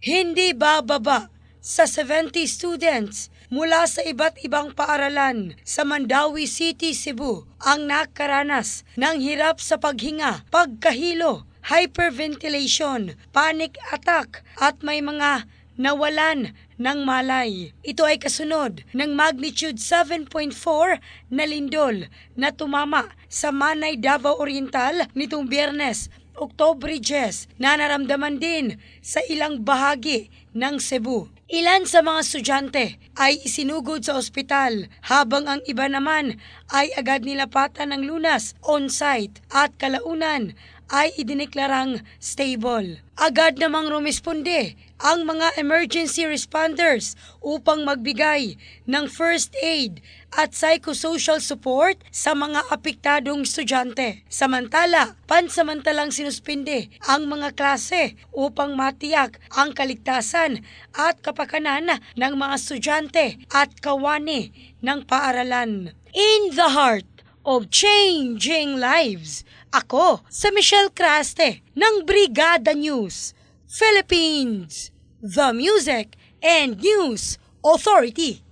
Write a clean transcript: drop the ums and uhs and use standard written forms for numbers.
Hindi bababa sa 70 students mula sa iba't ibang paaralan sa Mandawi City, Cebu ang nakaranas ng hirap sa paghinga, pagkahilo, hyperventilation, panic attack at may mga nawalan ng malay. Ito ay kasunod ng magnitude 7.4 na lindol na tumama sa Manay, Davao Oriental nitong Biyernes, Oktubre 10 na naramdaman din sa ilang bahagi ng Cebu. Ilan sa mga estudyante ay isinugod sa ospital habang ang iba naman ay agad nilapatan ng lunas on-site at kalaunan ay idineklarang stable. Agad namang rumisponde ang mga emergency responders upang magbigay ng first aid at psychosocial support sa mga apektadong estudyante. Samantala, pansamantalang sinuspinde ang mga klase upang matiyak ang kaligtasan at kapakanan ng mga estudyante at kawani ng paaralan. In the heart of changing lives, ako sa Michelle Craste ng Brigada News, Philippines, The Music and News Authority.